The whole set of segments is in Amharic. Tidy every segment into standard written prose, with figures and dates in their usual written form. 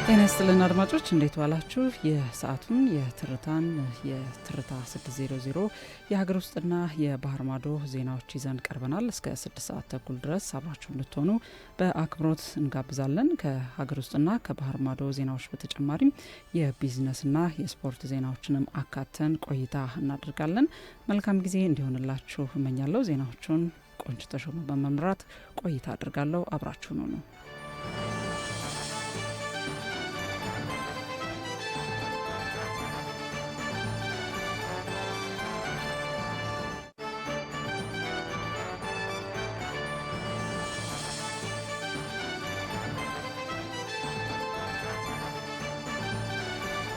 ጤና ይስጥልን አድማጮች እንዴት ዋላችሁ? የሰዓቱን የትርታ 600 የሀገር ውስጥና የባህር ማዶ ዜናዎች ይዘን ቀርበናል። እስከ 6 ሰዓት ተኩል ድረስ አብራችሁ እንድትሆኑ በአክብሮት እንጋብዛለን። ከሀገር ውስጥና ከባህር ማዶ ዜናዎች በተጨማሪም የቢዝነስና የስፖርት ዜናዎችንም አካተን ቆይታ እናደርጋለን። መልካም ጊዜ እንዲሆንላችሁ እመኛለሁ። ዜናዎቹን ቆንጆ ተሾመ በመምራት ቆይታ አድርጋለሁ። አብራችሁ ነው።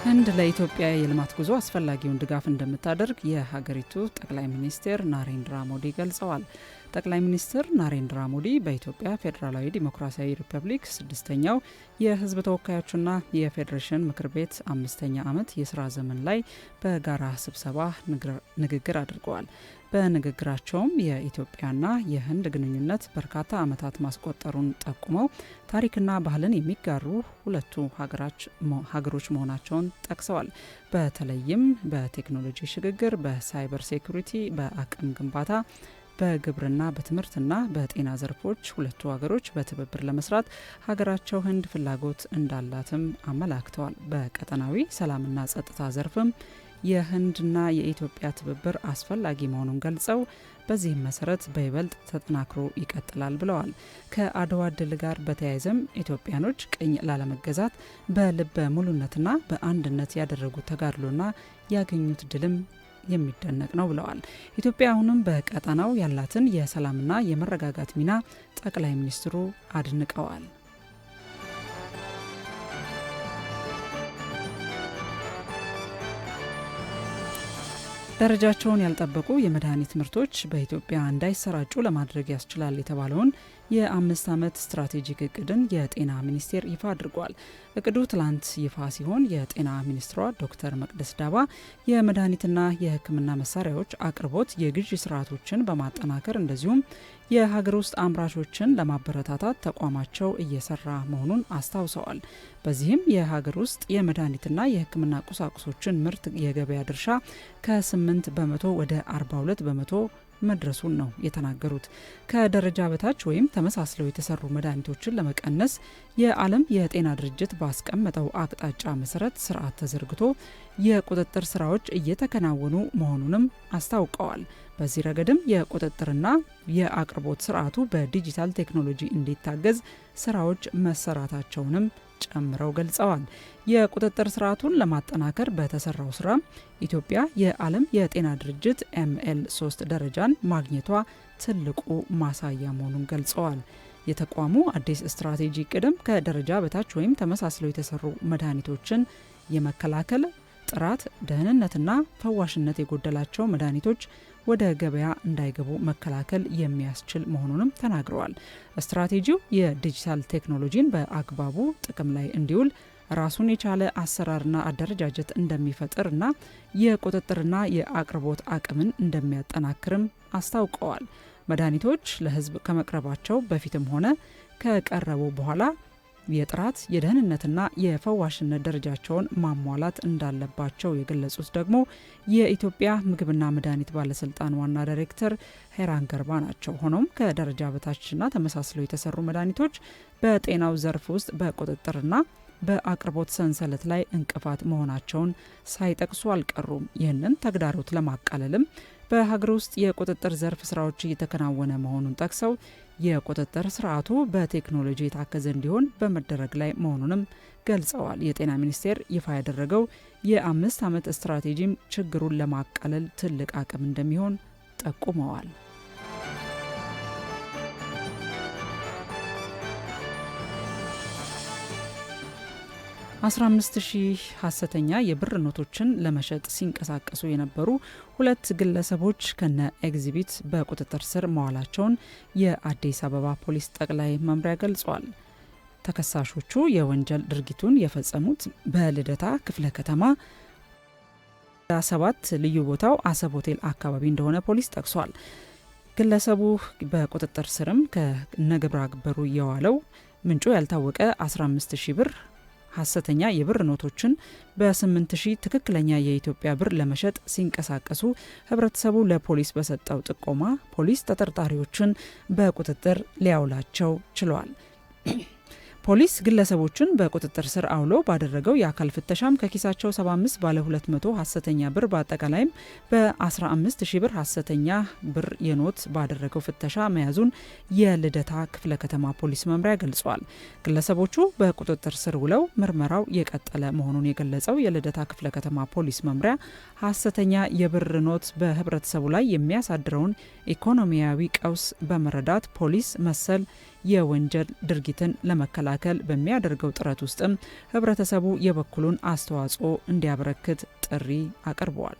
ህንድ ለኢትዮጵያ የልማት ጉዞ አስፈላጊውን ድጋፍ እንደምታደርግ የሀገሪቱ ጠቅላይ ሚኒስትር ናሬንድራ ሞዲ ገልጸዋል። ጠቅላይ ሚኒስትር ናሬንድራ ሞዲ በኢትዮጵያ ፌዴራላዊ ዲሞክራሲያዊ ሪፐብሊክ 6ኛው የህዝብ ተወካዮችና የፌዴሬሽን ምክር ቤት 5ኛ ዓመት የስራ ዘመን ላይ በጋራ ስብሰባ ንግግር አድርገዋል። በንግግራቸውም የኢትዮጵያና የህንድ ግንኙነት በርካታ ዓመታት ማስቆጠሩን ጠቁመው ታሪክና ባህልን የሚጋሩ ሁለቱ ሀገሮች መሆናቸውን ጠቅሰዋል። በተለይም በቴክኖሎጂ ሽግግር፣ በሳይበር ሴኩሪቲ፣ በአቅም ግንባታ፣ በግብርና፣ በትምህርትና በጤና ዘርፎች ሁለቱ ሀገሮች በትብብር ለመስራት ሀገራቸው ህንድ ፍላጎት እንዳላትም አመላክተዋል። በቀጠናዊ ሰላምና ጸጥታ ዘርፍም የህንድና የኢትዮጵያ ትብብር አስፈላጊ መሆኑን ገልጸው በዚህም መሰረት በይበልጥ ተጠናክሮ ይቀጥላል ብለዋል። ከአድዋ ድል ጋር በተያያዘም ኢትዮጵያኖች ቅኝ ላለመገዛት በልበ ሙሉነትና በአንድነት ያደረጉት ተጋድሎና ያገኙት ድልም የሚደነቅ ነው ብለዋል። ኢትዮጵያ አሁንም በቀጠናው ያላትን የሰላምና የመረጋጋት ሚና ጠቅላይ ሚኒስትሩ አድንቀዋል። ደረጃቸውን ያልጠበቁ የመድኃኒት ምርቶች በኢትዮጵያ እንዳይሰራጩ ለማድረግ ያስችላል የተባለውን የ5 ዓመት ስትራቴጂክ እቅድን የጤና ሚኒስቴር ይፋ አድርጓል። እቅዱ ትላንት ይፋ ሲሆን የጤና ሚኒስትሯ ዶክተር መቅደስ ዳባ የመድኃኒትና የሕክምና መሳሪያዎች አቅርቦት የግዢ ስርዓቶችን በማጠናከር እንደዚሁም የሀገር ውስጥ አምራቾችን ለማበረታታት ተቋማቸው እየሰራ መሆኑን አስታውሰዋል። በዚህም የሀገር ውስጥ የመድኃኒትና የሕክምና ቁሳቁሶችን ምርት የገበያ ድርሻ ከ8 በመቶ ወደ 42 በመቶ መድረሱን ነው የተናገሩት። ከደረጃ በታች ወይም ተመሳስለው የተሰሩ መድኃኒቶችን ለመቀነስ የዓለም የጤና ድርጅት ባስቀመጠው አቅጣጫ መሰረት ስርዓት ተዘርግቶ የቁጥጥር ስራዎች እየተከናወኑ መሆኑንም አስታውቀዋል። በዚህ ረገድም የቁጥጥርና የአቅርቦት ስርዓቱ በዲጂታል ቴክኖሎጂ እንዲታገዝ ስራዎች መሰራታቸውንም ጨምረው ገልጸዋል። የቁጥጥር ስርዓቱን ለማጠናከር በተሰራው ስራ ኢትዮጵያ የዓለም የጤና ድርጅት ML3 ደረጃን ማግኘቷ ትልቁ ማሳያ መሆኑን ገልጸዋል። የተቋሙ አዲስ ስትራቴጂ ቅድም ከደረጃ በታች ወይም ተመሳስለው የተሰሩ መድኃኒቶችን የመከላከል ጥራት፣ ደህንነትና ፈዋሽነት የጎደላቸው መድኃኒቶች ወደ ገበያ እንዳይገቡ መከላከል የሚያስችል መሆኑንም ተናግረዋል። ስትራቴጂው የዲጂታል ቴክኖሎጂን በአግባቡ ጥቅም ላይ እንዲውል ራሱን የቻለ አሰራርና አደረጃጀት እንደሚፈጥርና የቁጥጥርና የአቅርቦት አቅምን እንደሚያጠናክርም አስታውቀዋል። መድኃኒቶች ለሕዝብ ከመቅረባቸው በፊትም ሆነ ከቀረቡ በኋላ የጥራት የደህንነትና የፈዋሽነት ደረጃቸውን ማሟላት እንዳለባቸው የገለጹት ደግሞ የኢትዮጵያ ምግብና መድኃኒት ባለስልጣን ዋና ዳይሬክተር ሄራን ገርባ ናቸው። ሆኖም ከደረጃ በታችና ተመሳስለው የተሰሩ መድኃኒቶች በጤናው ዘርፍ ውስጥ በቁጥጥርና በአቅርቦት ሰንሰለት ላይ እንቅፋት መሆናቸውን ሳይጠቅሱ አልቀሩም። ይህንን ተግዳሮት ለማቃለልም በሀገር ውስጥ የቁጥጥር ዘርፍ ስራዎች እየተከናወነ መሆኑን ጠቅሰው የቁጥጥር ስርዓቱ በቴክኖሎጂ የታገዘ እንዲሆን በመደረግ ላይ መሆኑንም ገልጸዋል። የጤና ሚኒስቴር ይፋ ያደረገው የ5 ዓመት ስትራቴጂም ችግሩን ለማቃለል ትልቅ አቅም እንደሚሆን ጠቁመዋል። 15,000 ሐሰተኛ የብር ኖቶችን ለመሸጥ ሲንቀሳቀሱ የነበሩ 2 ግለሰቦች ከነ ኤግዚቢት በቁጥጥር ስር መዋላቸውን የአዲስ አበባ ፖሊስ ጠቅላይ መምሪያ ገልጿል። ተከሳሾቹ የወንጀል ድርጊቱን የፈጸሙት በልደታ ክፍለ ከተማ 7 ልዩ ቦታው አሰብ ሆቴል አካባቢ እንደሆነ ፖሊስ ጠቅሷል። ግለሰቡ በቁጥጥር ስርም ከነግብረ አበሩ የዋለው ምንጩ ያልታወቀ 15,000 ብር ሐሰተኛ የብር ኖቶችን በ8000 ትክክለኛ የኢትዮጵያ ብር ለመሸጥ ሲንቀሳቀሱ ህብረተሰቡ ለፖሊስ በሰጠው ጥቆማ ፖሊስ ተጠርጣሪዎችን በቁጥጥር ሊያውላቸው ችሏል። ፖሊስ ግለሰቦችን በቁጥጥር ስር አውሎ ባደረገው የአካል ፍተሻም ከኪሳቸው 75 ባለ 200 ሐሰተኛ ብር በአጠቃላይም በ15000 ብር ሐሰተኛ ብር የኖት ባደረገው ፍተሻ መያዙን የልደታ ክፍለ ከተማ ፖሊስ መምሪያ ገልጿል። ግለሰቦቹ በቁጥጥር ስር ውለው ምርመራው የቀጠለ መሆኑን የገለጸው የልደታ ክፍለ ከተማ ፖሊስ መምሪያ ሐሰተኛ የብር ኖት በህብረተሰቡ ላይ የሚያሳድረውን ኢኮኖሚያዊ ቀውስ በመረዳት ፖሊስ መሰል የወንጀል ድርጊትን ለመከላከል በሚያደርገው ጥረት ውስጥም ህብረተሰቡ የበኩሉን አስተዋጽኦ እንዲያበረክት ጥሪ አቅርበዋል።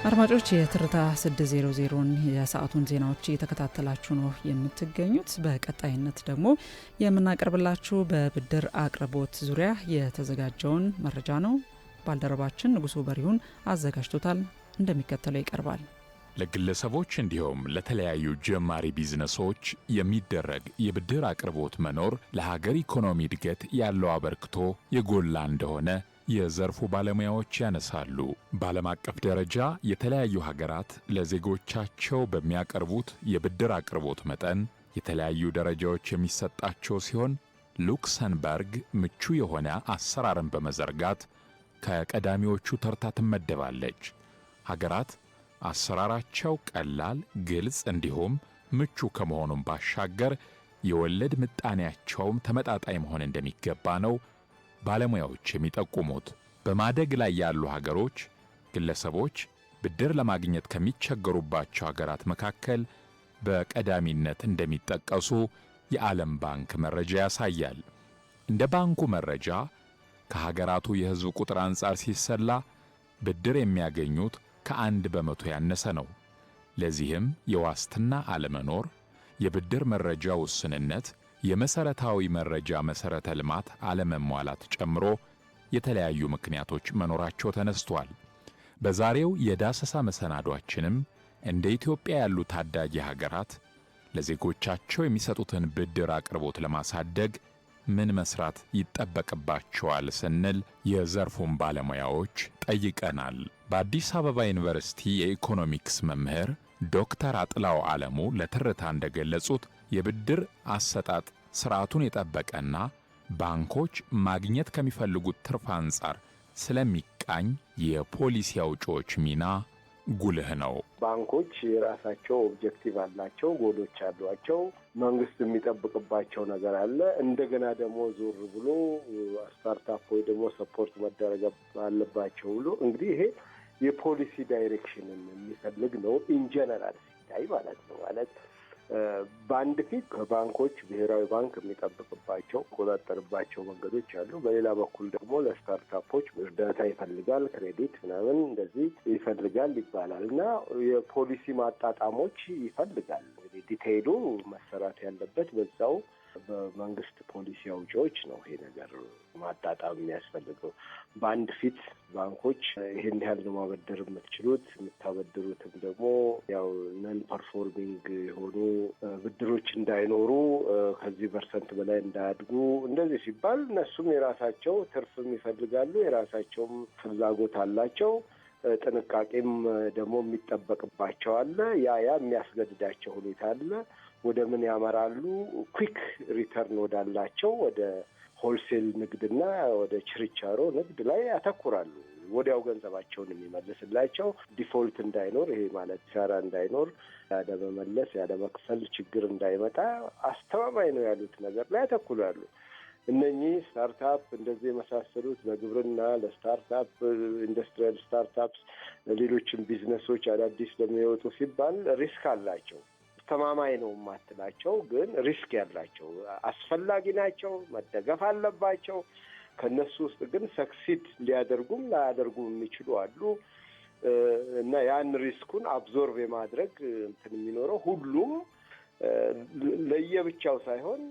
አድማጮች የትርታ 600ን የሰዓቱን ዜናዎች እየተከታተላችሁ ነው የምትገኙት። በቀጣይነት ደግሞ የምናቀርብላችሁ በብድር አቅርቦት ዙሪያ የተዘጋጀውን መረጃ ነው። ባልደረባችን ንጉሱ በሪሁን አዘጋጅቶታል፣ እንደሚከተለው ይቀርባል። ለግለሰቦች እንዲሁም ለተለያዩ ጀማሪ ቢዝነሶች የሚደረግ የብድር አቅርቦት መኖር ለሀገር ኢኮኖሚ እድገት ያለው አበርክቶ የጎላ እንደሆነ የዘርፉ ባለሙያዎች ያነሳሉ። በዓለም አቀፍ ደረጃ የተለያዩ ሀገራት ለዜጎቻቸው በሚያቀርቡት የብድር አቅርቦት መጠን የተለያዩ ደረጃዎች የሚሰጣቸው ሲሆን ሉክሰምበርግ ምቹ የሆነ አሰራርን በመዘርጋት ከቀዳሚዎቹ ተርታ ትመደባለች። ሀገራት አሰራራቸው ቀላል፣ ግልጽ እንዲሁም ምቹ ከመሆኑም ባሻገር የወለድ ምጣኔያቸውም ተመጣጣኝ መሆን እንደሚገባ ነው ባለሙያዎች የሚጠቁሙት። በማደግ ላይ ያሉ ሀገሮች ግለሰቦች ብድር ለማግኘት ከሚቸገሩባቸው ሀገራት መካከል በቀዳሚነት እንደሚጠቀሱ የዓለም ባንክ መረጃ ያሳያል። እንደ ባንኩ መረጃ ከሀገራቱ የሕዝብ ቁጥር አንጻር ሲሰላ ብድር የሚያገኙት ከ1 በመቶ ያነሰ ነው። ለዚህም የዋስትና አለመኖር፣ የብድር መረጃ ውስንነት፣ የመሰረታዊ መረጃ መሰረተ ልማት አለመሟላት ጨምሮ የተለያዩ ምክንያቶች መኖራቸው ተነስቷል። በዛሬው የዳሰሳ መሰናዷችንም እንደ ኢትዮጵያ ያሉ ታዳጊ ሀገራት ለዜጎቻቸው የሚሰጡትን ብድር አቅርቦት ለማሳደግ ምን መስራት ይጠበቅባቸዋል ስንል የዘርፉን ባለሙያዎች ጠይቀናል። በአዲስ አበባ ዩኒቨርሲቲ የኢኮኖሚክስ መምህር ዶክተር አጥላው ዓለሙ ለትርታ እንደገለጹት የብድር አሰጣጥ ስርዓቱን የጠበቀና ባንኮች ማግኘት ከሚፈልጉት ትርፍ አንጻር ስለሚቃኝ የፖሊሲ አውጪዎች ሚና ጉልህ ነው። ባንኮች የራሳቸው ኦብጀክቲቭ አላቸው፣ ጎሎች አሏቸው። መንግስት የሚጠብቅባቸው ነገር አለ። እንደገና ደግሞ ዞር ብሎ ስታርታፕ ወይ ደግሞ ሰፖርት መደረግ አለባቸው ብሎ እንግዲህ ይሄ የፖሊሲ ዳይሬክሽንን የሚፈልግ ነው። ኢንጀነራል ሲታይ ማለት ነው። ማለት በአንድ ፊት ከባንኮች ብሔራዊ ባንክ የሚጠብቅባቸው ቆጣጠርባቸው መንገዶች አሉ። በሌላ በኩል ደግሞ ለስታርታፖች እርዳታ ይፈልጋል፣ ክሬዲት ምናምን እንደዚህ ይፈልጋል ይባላል እና የፖሊሲ ማጣጣሞች ይፈልጋል። እንግዲህ ዲቴይሉ መሰራት ያለበት በዛው በመንግስት ፖሊሲ አውጪዎች ነው። ይሄ ነገር ማጣጣም የሚያስፈልገው በአንድ ፊት ባንኮች ይሄን ያህል ነው ማበደር የምትችሉት፣ የምታበድሩትም ደግሞ ያው ነን ፐርፎርሚንግ የሆኑ ብድሮች እንዳይኖሩ፣ ከዚህ ፐርሰንት በላይ እንዳያድጉ እንደዚህ ሲባል እነሱም የራሳቸው ትርፍም ይፈልጋሉ፣ የራሳቸውም ፍላጎት አላቸው። ጥንቃቄም ደግሞ የሚጠበቅባቸው አለ። ያ የሚያስገድዳቸው ሁኔታ አለ። ወደ ምን ያመራሉ? ኩዊክ ሪተርን ወዳላቸው ወደ ሆልሴል ንግድና ወደ ችርቻሮ ንግድ ላይ ያተኩራሉ። ወዲያው ገንዘባቸውን የሚመልስላቸው ዲፎልት እንዳይኖር፣ ይሄ ማለት ኪሳራ እንዳይኖር፣ ያለመመለስ ያለመክፈል ችግር እንዳይመጣ አስተማማኝ ነው ያሉት ነገር ላይ ያተኩራሉ። እነኚህ ስታርታፕ እንደዚህ የመሳሰሉት ለግብርና ለስታርታፕ ኢንዱስትሪያል ስታርታፕስ ሌሎችም ቢዝነሶች አዳዲስ ለሚወጡ ሲባል ሪስክ አላቸው። ተማማኝ ነው የማትላቸው ግን ሪስክ ያላቸው አስፈላጊ ናቸው፣ መደገፍ አለባቸው። ከነሱ ውስጥ ግን ሰክሲድ ሊያደርጉም ላያደርጉም የሚችሉ አሉ እና ያን ሪስኩን አብዞርቭ የማድረግ እንትን የሚኖረው ሁሉም ለየብቻው ሳይሆን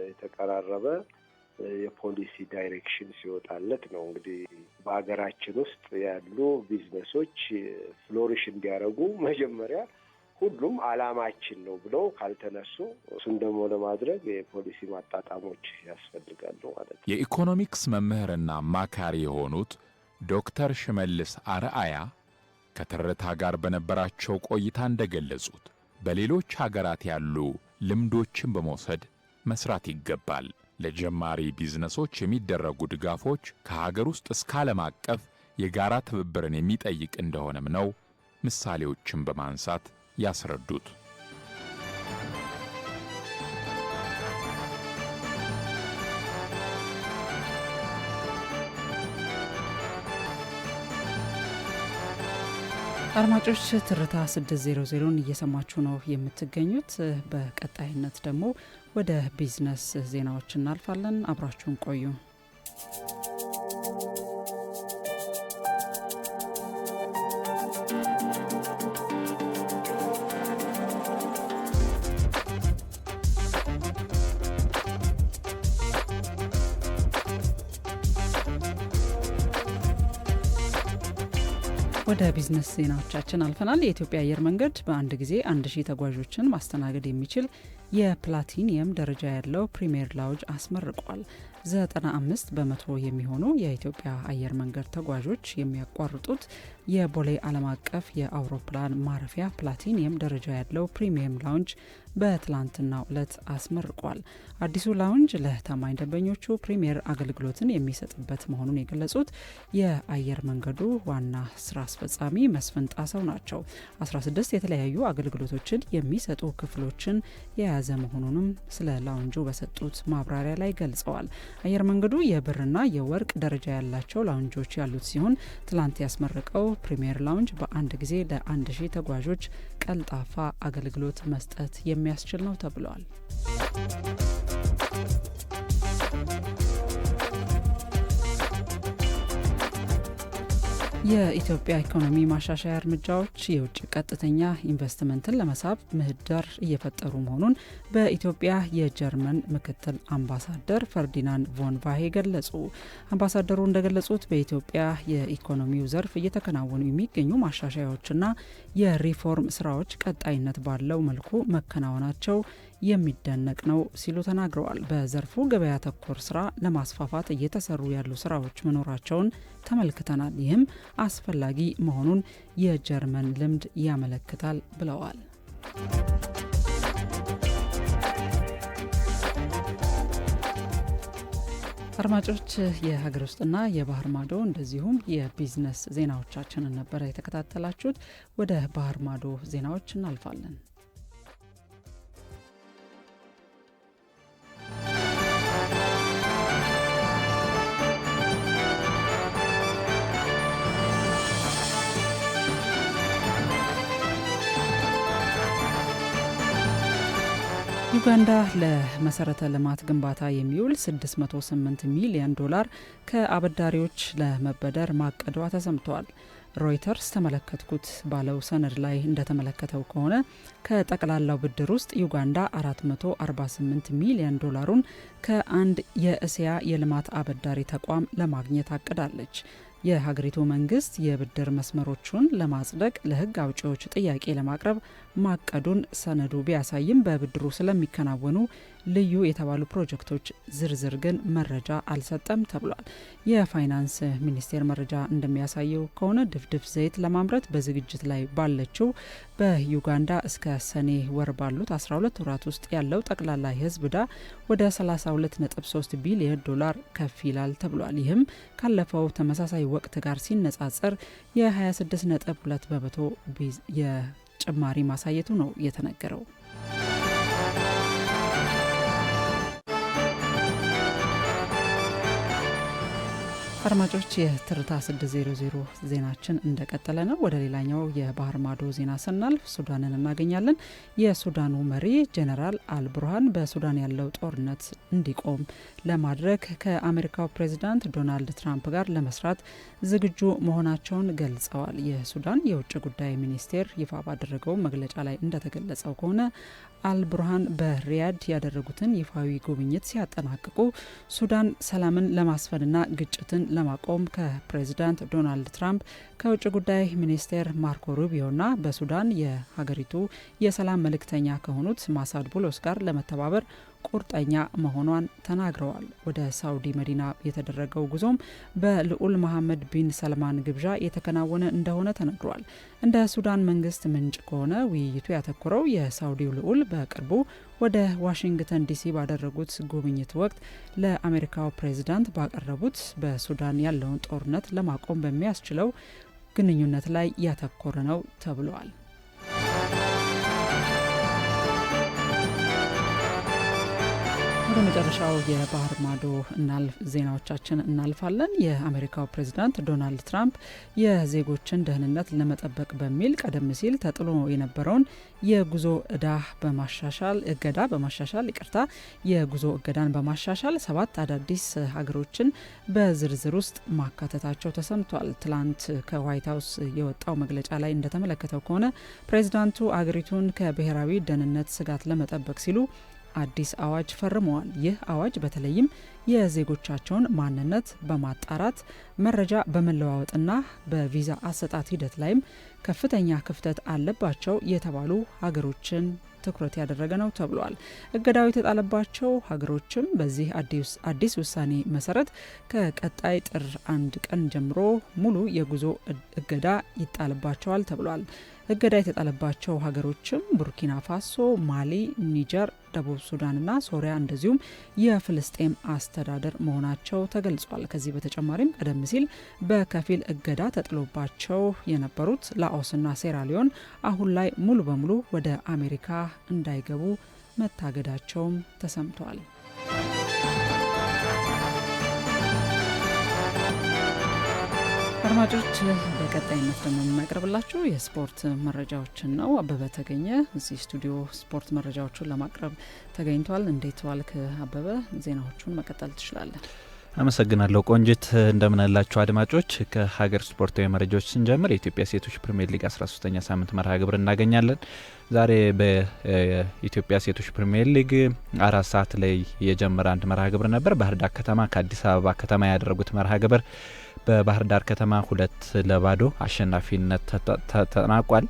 የተቀራረበ የፖሊሲ ዳይሬክሽን ሲወጣለት ነው። እንግዲህ በሀገራችን ውስጥ ያሉ ቢዝነሶች ፍሎሪሽ እንዲያደርጉ መጀመሪያ ሁሉም አላማችን ነው ብለው ካልተነሱ እሱን ደግሞ ለማድረግ የፖሊሲ ማጣጣሞች ያስፈልጋሉ ማለት ነው። የኢኮኖሚክስ መምህርና አማካሪ የሆኑት ዶክተር ሽመልስ አርአያ ከትርታ ጋር በነበራቸው ቆይታ እንደገለጹት በሌሎች ሀገራት ያሉ ልምዶችን በመውሰድ መስራት ይገባል። ለጀማሪ ቢዝነሶች የሚደረጉ ድጋፎች ከሀገር ውስጥ እስከ ዓለም አቀፍ የጋራ ትብብርን የሚጠይቅ እንደሆነም ነው ምሳሌዎችን በማንሳት ያስረዱት። አድማጮች ትርታ 600ን እየሰማችሁ ነው የምትገኙት። በቀጣይነት ደግሞ ወደ ቢዝነስ ዜናዎች እናልፋለን። አብራችሁን ቆዩ። ወደ ቢዝነስ ዜናዎቻችን አልፈናል። የኢትዮጵያ አየር መንገድ በአንድ ጊዜ 1000 ተጓዦችን ማስተናገድ የሚችል የፕላቲኒየም ደረጃ ያለው ፕሪሚየር ላውንጅ አስመርቋል። 95 በመቶ የሚሆኑ የኢትዮጵያ አየር መንገድ ተጓዦች የሚያቋርጡት የቦሌ ዓለም አቀፍ የአውሮፕላን ማረፊያ ፕላቲኒየም ደረጃ ያለው ፕሪሚየም ላውንጅ በትላንትናው ዕለት አስመርቋል። አዲሱ ላውንጅ ለታማኝ ደንበኞቹ ፕሪሚየር አገልግሎትን የሚሰጥበት መሆኑን የገለጹት የአየር መንገዱ ዋና ስራ አስፈጻሚ መስፍን ጣሰው ናቸው። 16 የተለያዩ አገልግሎቶችን የሚሰጡ ክፍሎችን የያዘ መሆኑንም ስለ ላውንጁ በሰጡት ማብራሪያ ላይ ገልጸዋል። አየር መንገዱ የብርና የወርቅ ደረጃ ያላቸው ላውንጆች ያሉት ሲሆን ትላንት ያስመረቀው ፕሪሚየር ላውንጅ በአንድ ጊዜ ለ1000 ተጓዦች ቀልጣፋ አገልግሎት መስጠት የሚያስችል ነው ተብሏል። የኢትዮጵያ ኢኮኖሚ ማሻሻያ እርምጃዎች የውጭ ቀጥተኛ ኢንቨስትመንትን ለመሳብ ምህዳር እየፈጠሩ መሆኑን በኢትዮጵያ የጀርመን ምክትል አምባሳደር ፈርዲናንድ ቮን ቫሄ ገለጹ። አምባሳደሩ እንደገለጹት በኢትዮጵያ የኢኮኖሚው ዘርፍ እየተከናወኑ የሚገኙ ማሻሻያዎችና የሪፎርም ስራዎች ቀጣይነት ባለው መልኩ መከናወናቸው የሚደነቅ ነው ሲሉ ተናግረዋል። በዘርፉ ገበያ ተኮር ስራ ለማስፋፋት እየተሰሩ ያሉ ስራዎች መኖራቸውን ተመልክተናል። ይህም አስፈላጊ መሆኑን የጀርመን ልምድ ያመለክታል ብለዋል። አድማጮች የሀገር ውስጥና የባህር ማዶ እንደዚሁም የቢዝነስ ዜናዎቻችንን ነበረ የተከታተላችሁት። ወደ ባህር ማዶ ዜናዎች እናልፋለን። ዩጋንዳ ለመሰረተ ልማት ግንባታ የሚውል $608 ሚሊዮን ከአበዳሪዎች ለመበደር ማቀዷ ተሰምቷል። ሮይተርስ ተመለከትኩት ባለው ሰነድ ላይ እንደተመለከተው ከሆነ ከጠቅላላው ብድር ውስጥ ዩጋንዳ $448 ሚሊዮን ከአንድ የእስያ የልማት አበዳሪ ተቋም ለማግኘት አቅዳለች። የሀገሪቱ መንግስት የብድር መስመሮቹን ለማጽደቅ ለህግ አውጪዎች ጥያቄ ለማቅረብ ማቀዱን ሰነዱ ቢያሳይም በብድሩ ስለሚከናወኑ ልዩ የተባሉ ፕሮጀክቶች ዝርዝር ግን መረጃ አልሰጠም ተብሏል። የፋይናንስ ሚኒስቴር መረጃ እንደሚያሳየው ከሆነ ድፍድፍ ዘይት ለማምረት በዝግጅት ላይ ባለችው በዩጋንዳ እስከ ሰኔ ወር ባሉት 12 ወራት ውስጥ ያለው ጠቅላላ የህዝብ ዕዳ ወደ $32.3 ቢሊዮን ከፍ ይላል ተብሏል። ይህም ካለፈው ተመሳሳይ ወቅት ጋር ሲነጻጸር የ26.2 በመቶ የጭማሪ ማሳየቱ ነው የተነገረው። አድማጮች የትርታ 600 ዜናችን እንደቀጠለ ነው። ወደ ሌላኛው የባህር ማዶ ዜና ስናልፍ ሱዳንን እናገኛለን። የሱዳኑ መሪ ጄኔራል አልቡርሃን በሱዳን ያለው ጦርነት እንዲቆም ለማድረግ ከአሜሪካው ፕሬዚዳንት ዶናልድ ትራምፕ ጋር ለመስራት ዝግጁ መሆናቸውን ገልጸዋል። የሱዳን የውጭ ጉዳይ ሚኒስቴር ይፋ ባደረገው መግለጫ ላይ እንደተገለጸው ከሆነ አልቡርሃን በሪያድ ያደረጉትን ይፋዊ ጉብኝት ሲያጠናቅቁ ሱዳን ሰላምን ለማስፈንና ግጭትን ለማቆም ከፕሬዚዳንት ዶናልድ ትራምፕ ከውጭ ጉዳይ ሚኒስቴር ማርኮ ሩቢዮና በሱዳን የሀገሪቱ የሰላም መልእክተኛ ከሆኑት ማሳድ ቡሎስ ጋር ለመተባበር ቁርጠኛ መሆኗን ተናግረዋል። ወደ ሳውዲ መዲና የተደረገው ጉዞም በልዑል መሐመድ ቢን ሰልማን ግብዣ የተከናወነ እንደሆነ ተነግሯል። እንደ ሱዳን መንግስት ምንጭ ከሆነ ውይይቱ ያተኮረው የሳውዲው ልዑል በቅርቡ ወደ ዋሽንግተን ዲሲ ባደረጉት ጉብኝት ወቅት ለአሜሪካው ፕሬዝዳንት ባቀረቡት በሱዳን ያለውን ጦርነት ለማቆም በሚያስችለው ግንኙነት ላይ ያተኮረ ነው ተብሏል። ወደ መጨረሻው የባህር ማዶ ዜናዎቻችን እናልፋለን። የአሜሪካው ፕሬዝዳንት ዶናልድ ትራምፕ የዜጎችን ደህንነት ለመጠበቅ በሚል ቀደም ሲል ተጥሎ የነበረውን የጉዞ እገዳን በማሻሻል 7 አዳዲስ ሀገሮችን በዝርዝር ውስጥ ማካተታቸው ተሰምቷል። ትላንት ከዋይት ሀውስ የወጣው መግለጫ ላይ እንደተመለከተው ከሆነ ፕሬዝዳንቱ አገሪቱን ከብሔራዊ ደህንነት ስጋት ለመጠበቅ ሲሉ አዲስ አዋጅ ፈርመዋል። ይህ አዋጅ በተለይም የዜጎቻቸውን ማንነት በማጣራት መረጃ በመለዋወጥና በቪዛ አሰጣጥ ሂደት ላይም ከፍተኛ ክፍተት አለባቸው የተባሉ ሀገሮችን ትኩረት ያደረገ ነው ተብሏል። እገዳው የተጣለባቸው ሀገሮችም በዚህ አዲስ ውሳኔ መሰረት ከቀጣይ ጥር 1 ቀን ጀምሮ ሙሉ የጉዞ እገዳ ይጣልባቸዋል ተብሏል። እገዳ የተጣለባቸው ሀገሮችም ቡርኪና ፋሶ፣ ማሊ፣ ኒጀር፣ ደቡብ ሱዳንና ሶሪያ እንደዚሁም የፍልስጤም አስተዳደር መሆናቸው ተገልጿል። ከዚህ በተጨማሪም ቀደም ሲል በከፊል እገዳ ተጥሎባቸው የነበሩት ላኦስና ሴራሊዮን አሁን ላይ ሙሉ በሙሉ ወደ አሜሪካ እንዳይገቡ መታገዳቸውም ተሰምቷል። አድማጮች በቀጣይነት ደግሞ የምናቀርብላችሁ የስፖርት መረጃዎችን ነው። አበበ ተገኘ እዚህ ስቱዲዮ ስፖርት መረጃዎችን ለማቅረብ ተገኝቷል። እንዴት ዋልክ አበበ? ዜናዎቹን መቀጠል ትችላለህ። አመሰግናለሁ ቆንጅት። እንደምናላችሁ አድማጮች፣ ከሀገር ስፖርታዊ መረጃዎች ስንጀምር የኢትዮጵያ ሴቶች ፕሪሚየር ሊግ 13ኛ ሳምንት መርሃ ግብር እናገኛለን። ዛሬ በኢትዮጵያ ሴቶች ፕሪሚየር ሊግ 4 ሰዓት ላይ የጀመረ አንድ መርሃ ግብር ነበር። ባህር ዳር ከተማ ከአዲስ አበባ ከተማ ያደረጉት መርሃ ግብር በባህር ዳር ከተማ 2-0 አሸናፊነት ተጠናቋል።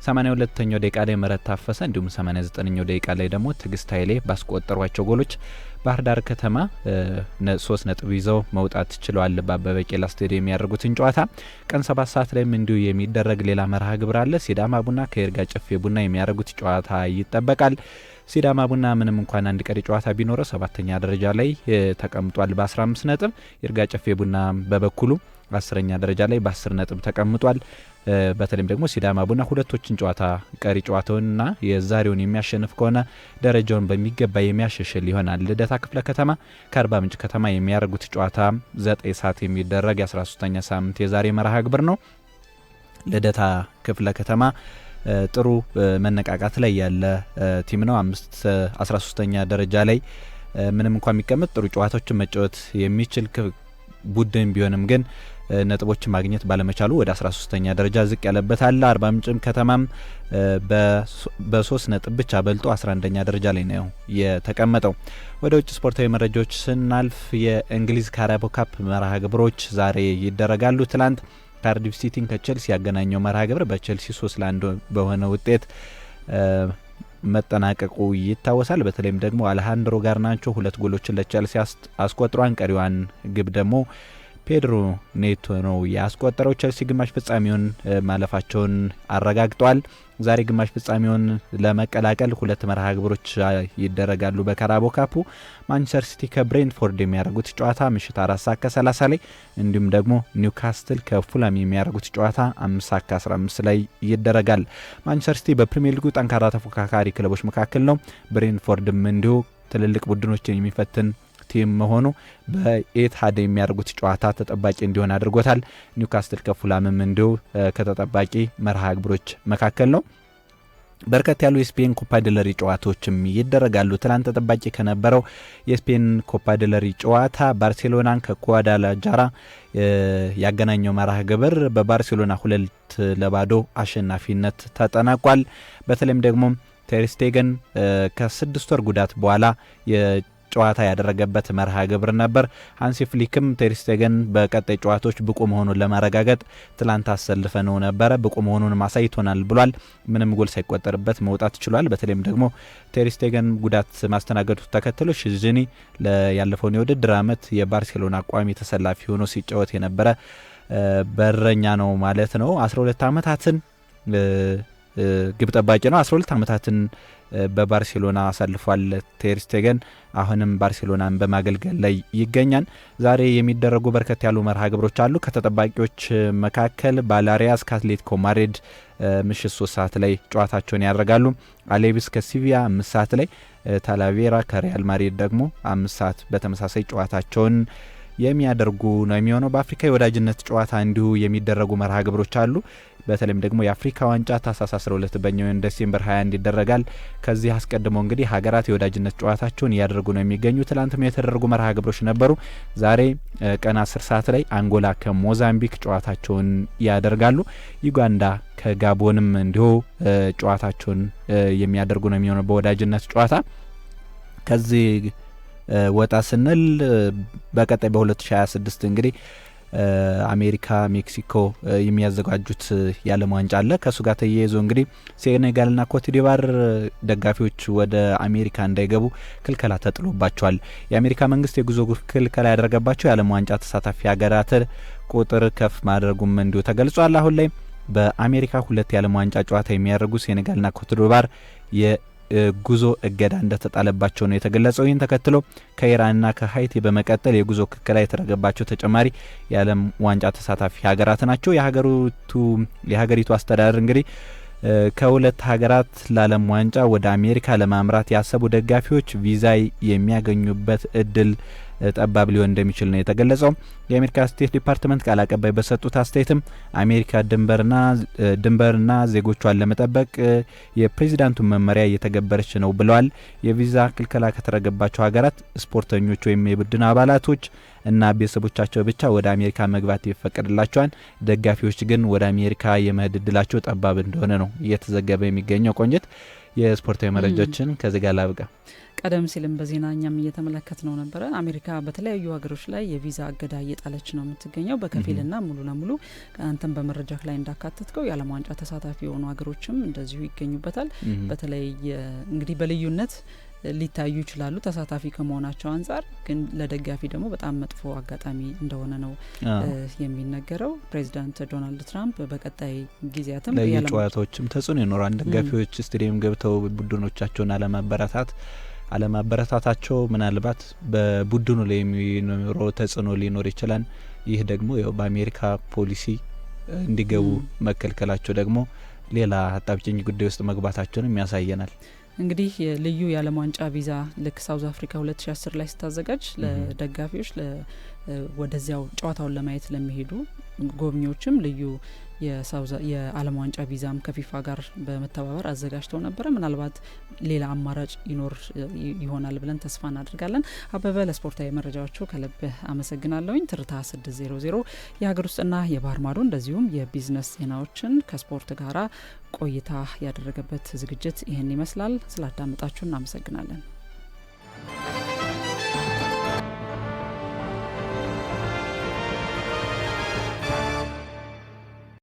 82ኛው ደቂቃ ላይ ምህረት ታፈሰ እንዲሁም 89ኛው ደቂቃ ላይ ደግሞ ትግስት ኃይሌ ባስቆጠሯቸው ጎሎች ባህር ዳር ከተማ 3 ነጥብ ይዘው መውጣት ችለዋል። በአበበ ቢቂላ ስቴዲየም ያደረጉትን ጨዋታ ቀን 7 ሰዓት ላይ እንዲሁ የሚደረግ ሌላ መርሃ ግብር አለ። ሲዳማ ቡና ከይርጋ ጨፌ ቡና የሚያደርጉት ጨዋታ ይጠበቃል። ሲዳማ ቡና ምንም እንኳን አንድ ቀሪ ጨዋታ ቢኖረው 7ኛ ደረጃ ላይ ተቀምጧል በ15 ነጥብ። ይርጋ ጨፌ ቡና በበኩሉ 10ኛ ደረጃ ላይ በ10 ነጥብ ተቀምጧል። በተለይም ደግሞ ሲዳማ ቡና ሁለቶችን ጨዋታ ቀሪ ጨዋታውንና የዛሬውን የሚያሸንፍ ከሆነ ደረጃውን በሚገባ የሚያሻሽል ይሆናል። ልደታ ክፍለ ከተማ ከአርባ ምንጭ ከተማ የሚያደርጉት ጨዋታ 9 ሰዓት የሚደረግ የ13ኛ ሳምንት የዛሬ መርሃ ግብር ነው። ልደታ ክፍለ ከተማ ጥሩ መነቃቃት ላይ ያለ ቲም ነው። 13ኛ ደረጃ ላይ ምንም እንኳን የሚቀመጥ ጥሩ ጨዋታዎችን መጫወት የሚችል ቡድን ቢሆንም ግን ነጥቦችን ማግኘት ባለመቻሉ ወደ 13ኛ ደረጃ ዝቅ ያለበት አለ። አርባ ምንጭም ከተማም በ3 ነጥብ ብቻ በልጦ 11ኛ ደረጃ ላይ ነው የተቀመጠው። ወደ ውጭ ስፖርታዊ መረጃዎች ስናልፍ የእንግሊዝ ካራቦ ካፕ መርሃ ግብሮች ዛሬ ይደረጋሉ። ትላንት ካርዲፍ ሲቲን ከቼልሲ ያገናኘው መርሃ ግብር በቼልሲ 3-1 በሆነ ውጤት መጠናቀቁ ይታወሳል። በተለይም ደግሞ አሌሃንድሮ ጋርናቾ 2 ጎሎችን ለቼልሲ አስቆጥሯን፣ ቀሪዋን ግብ ደግሞ ፔድሮ ኔቶ ነው ያስቆጠረው። ቼልሲ ግማሽ ፍጻሜውን ማለፋቸውን አረጋግጧል። ዛሬ ግማሽ ፍጻሜውን ለመቀላቀል 2 መርሃ ግብሮች ይደረጋሉ በካራቦ ካፑ። ማንቸስተር ሲቲ ከብሬንትፎርድ የሚያደርጉት ጨዋታ ምሽት 4:30 ላይ እንዲሁም ደግሞ ኒውካስትል ከፉላም የሚያደርጉት ጨዋታ 5:15 ላይ ይደረጋል። ማንቸስተር ሲቲ በፕሪሚየር ሊጉ ጠንካራ ተፎካካሪ ክለቦች መካከል ነው። ብሬንትፎርድም እንዲሁ ትልልቅ ቡድኖችን የሚፈትን ቲም መሆኑ በኤትሃድ የሚያደርጉት ጨዋታ ተጠባቂ እንዲሆን አድርጎታል። ኒውካስትል ከፉላምም እንዲሁ ከተጠባቂ መርሃ ግብሮች መካከል ነው። በርከት ያሉ የስፔን ኮፓ ዴልሬ ጨዋታዎችም ይደረጋሉ። ትላንት ተጠባቂ ከነበረው የስፔን ኮፓ ዴልሬ ጨዋታ ባርሴሎናን ከጓዳላጃራ ያገናኘው መርሃ ግብር በባርሴሎና 2-0 አሸናፊነት ተጠናቋል። በተለይም ደግሞ ቴር ስቴገን ከ6 ወር ጉዳት በኋላ ጨዋታ ያደረገበት መርሃ ግብር ነበር። ሃንሲ ፍሊክም ቴር ስቴገን በቀጣይ ጨዋታዎች ብቁ መሆኑን ለማረጋገጥ ትላንት አሰልፈነው ነበረ፣ ብቁ መሆኑን ማሳይቶናል ብሏል። ምንም ጎል ሳይቆጠርበት መውጣት ችሏል። በተለይም ደግሞ ቴር ስቴገን ጉዳት ማስተናገዱ ተከትሎ ሽዝኒ ያለፈውን የውድድር ዓመት የባርሴሎና ቋሚ ተሰላፊ ሆኖ ሲጫወት የነበረ በረኛ ነው ማለት ነው። 12 ዓመታትን ግብ ጠባቂ ነው። 12 ዓመታትን በባርሴሎና አሳልፏል ቴር ስቴገን። አሁንም ባርሴሎናን በማገልገል ላይ ይገኛል። ዛሬ የሚደረጉ በርከት ያሉ መርሃ ግብሮች አሉ። ከተጠባቂዎች መካከል ባላሪያስ ከአትሌቲኮ ማድሪድ ምሽት 3 ሰዓት ላይ ጨዋታቸውን ያደርጋሉ። አሌቪስ ከሲቪያ 5 ሰዓት ላይ፣ ታላቬራ ከሪያል ማድሪድ ደግሞ 5 ሰዓት በተመሳሳይ ጨዋታቸውን የሚያደርጉ ነው የሚሆነው። በአፍሪካ የወዳጅነት ጨዋታ እንዲሁ የሚደረጉ መርሃ ግብሮች አሉ። በተለይም ደግሞ የአፍሪካ ዋንጫ ታህሳስ 12 በኛው ዲሴምበር 21 ይደረጋል። ከዚህ አስቀድሞ እንግዲህ ሀገራት የወዳጅነት ጨዋታቸውን እያደረጉ ነው የሚገኙ። ትላንትም የተደረጉ መርሃ ግብሮች ነበሩ። ዛሬ ቀን 10 ሰዓት ላይ አንጎላ ከሞዛምቢክ ጨዋታቸውን ያደርጋሉ። ዩጋንዳ ከጋቦንም እንዲሁ ጨዋታቸውን የሚያደርጉ ነው የሚሆነው በወዳጅነት ጨዋታ። ከዚህ ወጣ ስንል በቀጣይ በ2026 እንግዲህ አሜሪካ፣ ሜክሲኮ የሚያዘጋጁት የዓለም ዋንጫ አለ። ከሱ ጋር ተያይዞ እንግዲህ ሴኔጋልና ኮትዲቫር ደጋፊዎች ወደ አሜሪካ እንዳይገቡ ክልከላ ተጥሎባቸዋል። የአሜሪካ መንግስት የጉዞ ክልከላ ያደረገባቸው የዓለም ዋንጫ ተሳታፊ ሀገራት ቁጥር ከፍ ማድረጉም እንዲሁ ተገልጿል። አሁን ላይ በአሜሪካ 2 የዓለም ዋንጫ ጨዋታ የሚያደርጉ ሴኔጋልና ኮትዲቫር ጉዞ እገዳ እንደተጣለባቸው ነው የተገለጸው። ይህን ተከትሎ ከኢራንና ከሀይቲ በመቀጠል የጉዞ ክልከላ የተደረገባቸው ተጨማሪ የዓለም ዋንጫ ተሳታፊ ሀገራት ናቸው። የሀገሪቱ አስተዳደር እንግዲህ ከሁለት ሀገራት ለዓለም ዋንጫ ወደ አሜሪካ ለማምራት ያሰቡ ደጋፊዎች ቪዛ የሚያገኙበት እድል ጠባብ ሊሆን እንደሚችል ነው የተገለጸው። የአሜሪካ ስቴት ዲፓርትመንት ቃል አቀባይ በሰጡት አስተያየትም አሜሪካ ድንበርና ዜጎቿን ለመጠበቅ የፕሬዚዳንቱን መመሪያ እየተገበረች ነው ብለዋል። የቪዛ ክልከላ ከተደረገባቸው ሀገራት ስፖርተኞች ወይም የቡድን አባላቶች እና ቤተሰቦቻቸው ብቻ ወደ አሜሪካ መግባት ይፈቀድላቸዋል። ደጋፊዎች ግን ወደ አሜሪካ የመሄድ እድላቸው ጠባብ እንደሆነ ነው እየተዘገበ የሚገኘው። ቆንጀት የስፖርታዊ መረጃዎችን ከዚህ ጋር ላብቃ። ቀደም ሲልም በዜና እኛም እየተመለከት ነው ነበረ። አሜሪካ በተለያዩ ሀገሮች ላይ የቪዛ እገዳ እየጣለች ነው የምትገኘው በከፊልና ሙሉ ለሙሉ። አንተም በመረጃህ ላይ እንዳካተትከው የዓለም ዋንጫ ተሳታፊ የሆኑ ሀገሮችም እንደዚሁ ይገኙበታል። በተለይ እንግዲህ በልዩነት ሊታዩ ይችላሉ ተሳታፊ ከመሆናቸው አንጻር፣ ግን ለደጋፊ ደግሞ በጣም መጥፎ አጋጣሚ እንደሆነ ነው የሚነገረው። ፕሬዚዳንት ዶናልድ ትራምፕ በቀጣይ ጊዜያትም ለየጨዋታዎችም ተጽዕኖ ይኖራል። ደጋፊዎች ስቴዲየም ገብተው ቡድኖቻቸውን አለማበረታታቸው ምናልባት በቡድኑ ላይ የሚኖረው ተጽዕኖ ሊኖር ይችላል። ይህ ደግሞ ያው በአሜሪካ ፖሊሲ እንዲገቡ መከልከላቸው ደግሞ ሌላ አጣብቂኝ ጉዳይ ውስጥ መግባታቸውንም ያሳየናል። እንግዲህ ልዩ የዓለም ዋንጫ ቪዛ ልክ ሳውዝ አፍሪካ 2010 ላይ ስታዘጋጅ ለደጋፊዎች ወደዚያው ጨዋታውን ለማየት ለሚሄዱ ጎብኚዎችም ልዩ የዓለም ዋንጫ ቪዛም ከፊፋ ጋር በመተባበር አዘጋጅተው ነበረ። ምናልባት ሌላ አማራጭ ይኖር ይሆናል ብለን ተስፋ እናደርጋለን። አበበ፣ ለስፖርታዊ መረጃዎቹ ከልብ አመሰግናለሁኝ። ትርታ 600 የሀገር ውስጥና የባህር ማዶ እንደዚሁም የቢዝነስ ዜናዎችን ከስፖርት ጋራ ቆይታ ያደረገበት ዝግጅት ይህን ይመስላል። ስላዳመጣችሁ እናመሰግናለን።